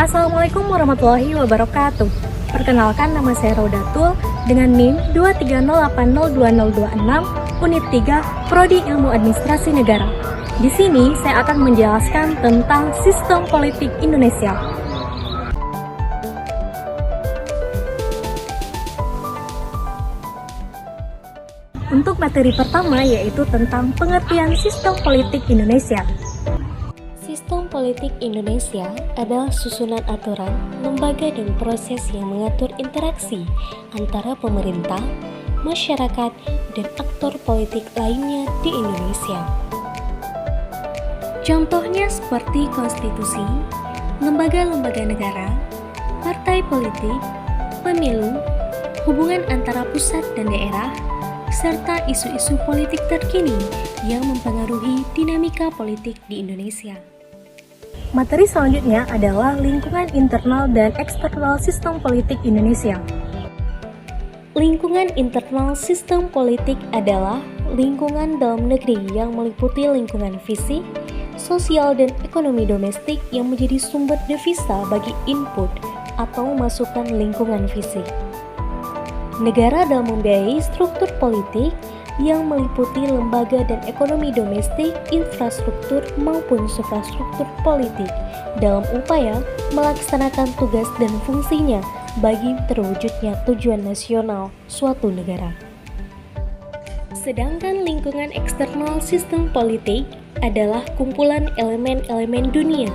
Assalamualaikum warahmatullahi wabarakatuh. Perkenalkan, nama saya Rodatul dengan NIM 230802026 Unit 3 Prodi Ilmu Administrasi Negara. Di sini saya akan menjelaskan tentang sistem politik Indonesia. Untuk materi pertama yaitu tentang pengertian sistem politik Indonesia. Sistem politik Indonesia adalah susunan aturan, lembaga dan proses yang mengatur interaksi antara pemerintah, masyarakat, dan aktor politik lainnya di Indonesia. Contohnya seperti konstitusi, lembaga-lembaga negara, partai politik, pemilu, hubungan antara pusat dan daerah, serta isu-isu politik terkini yang mempengaruhi dinamika politik di Indonesia. Materi selanjutnya adalah lingkungan internal dan eksternal sistem politik Indonesia. Lingkungan internal sistem politik adalah lingkungan dalam negeri yang meliputi lingkungan fisik, sosial, dan ekonomi domestik yang menjadi sumber devisa bagi input atau masukan lingkungan fisik. Negara dalam membiayai struktur politik yang meliputi lembaga dan ekonomi domestik, infrastruktur maupun suprastruktur politik dalam upaya melaksanakan tugas dan fungsinya bagi terwujudnya tujuan nasional suatu negara. Sedangkan lingkungan eksternal sistem politik adalah kumpulan elemen-elemen dunia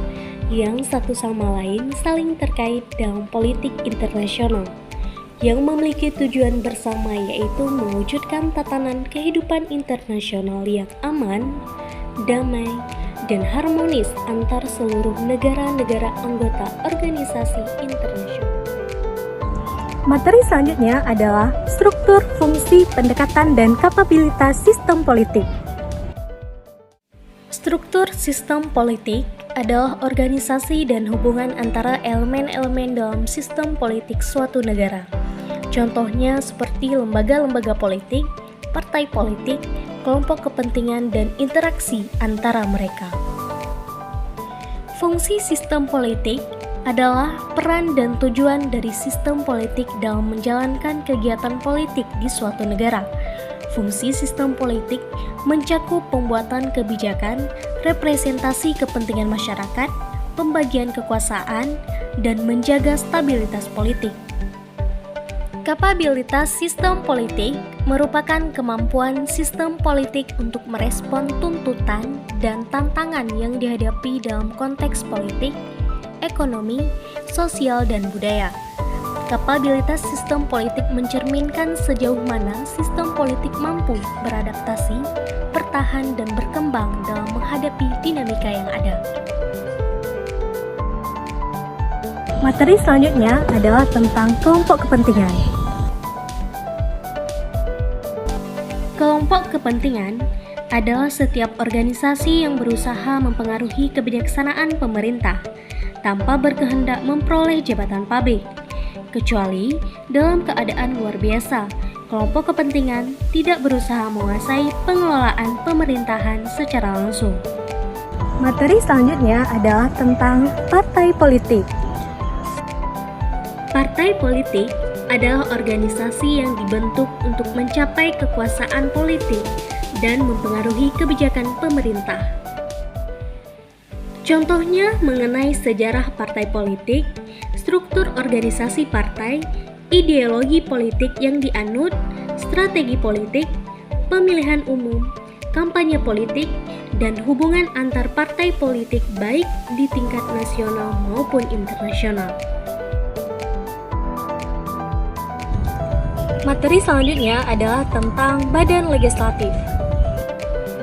yang satu sama lain saling terkait dalam politik internasional, yang memiliki tujuan bersama yaitu mewujudkan tatanan kehidupan internasional yang aman, damai, dan harmonis antar seluruh negara-negara anggota organisasi internasional. Materi selanjutnya adalah struktur, fungsi, pendekatan, dan kapabilitas sistem politik. Struktur sistem politik adalah organisasi dan hubungan antara elemen-elemen dalam sistem politik suatu negara. Contohnya seperti lembaga-lembaga politik, partai politik, kelompok kepentingan, dan interaksi antara mereka. Fungsi sistem politik adalah peran dan tujuan dari sistem politik dalam menjalankan kegiatan politik di suatu negara. Fungsi sistem politik mencakup pembuatan kebijakan, representasi kepentingan masyarakat, pembagian kekuasaan, dan menjaga stabilitas politik. Kapabilitas sistem politik merupakan kemampuan sistem politik untuk merespon tuntutan dan tantangan yang dihadapi dalam konteks politik, ekonomi, sosial, dan budaya. Kapabilitas sistem politik mencerminkan sejauh mana sistem politik mampu beradaptasi, bertahan, dan berkembang dalam menghadapi dinamika yang ada. Materi selanjutnya adalah tentang kelompok kepentingan. Kelompok kepentingan adalah setiap organisasi yang berusaha mempengaruhi kebijaksanaan pemerintah tanpa berkehendak memperoleh jabatan publik, kecuali dalam keadaan luar biasa. Kelompok kepentingan tidak berusaha menguasai pengelolaan pemerintahan secara langsung. Materi selanjutnya adalah tentang partai politik. Partai politik adalah organisasi yang dibentuk untuk mencapai kekuasaan politik dan mempengaruhi kebijakan pemerintah. Contohnya mengenai sejarah partai politik, struktur organisasi partai, ideologi politik yang dianut, strategi politik, pemilihan umum, kampanye politik, dan hubungan antar partai politik baik di tingkat nasional maupun internasional. Materi selanjutnya adalah tentang badan legislatif.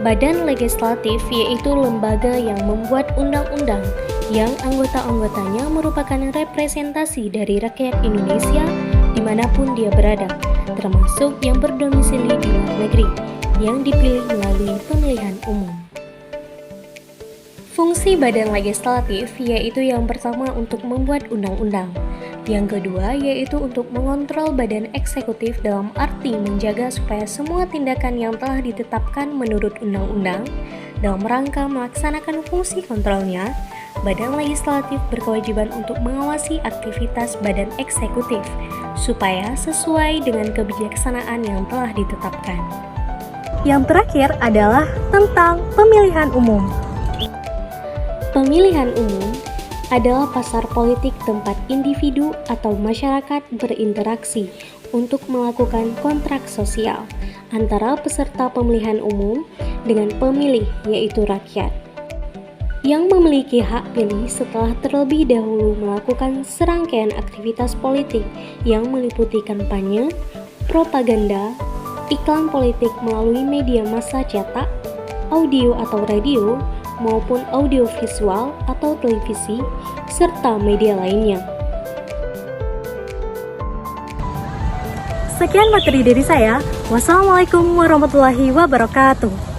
Badan legislatif yaitu lembaga yang membuat undang-undang yang anggota-anggotanya merupakan representasi dari rakyat Indonesia dimanapun dia berada, termasuk yang berdomisili di luar negeri, yang dipilih melalui pemilihan umum. Fungsi badan legislatif yaitu yang pertama untuk membuat undang-undang, yang kedua yaitu untuk mengontrol badan eksekutif dalam arti menjaga supaya semua tindakan yang telah ditetapkan menurut undang-undang dalam rangka melaksanakan fungsi kontrolnya Badan legislatif berkewajiban untuk mengawasi aktivitas badan eksekutif supaya sesuai dengan kebijaksanaan yang telah ditetapkan. Yang terakhir adalah tentang pemilihan umum. Pemilihan umum adalah pasar politik tempat individu atau masyarakat berinteraksi untuk melakukan kontrak sosial antara peserta pemilihan umum dengan pemilih, yaitu rakyat, yang memiliki hak pilih setelah terlebih dahulu melakukan serangkaian aktivitas politik yang meliputi kampanye, propaganda, iklan politik melalui media massa cetak, audio atau radio, maupun audiovisual atau televisi, serta media lainnya. Sekian materi dari saya. Wassalamualaikum warahmatullahi wabarakatuh.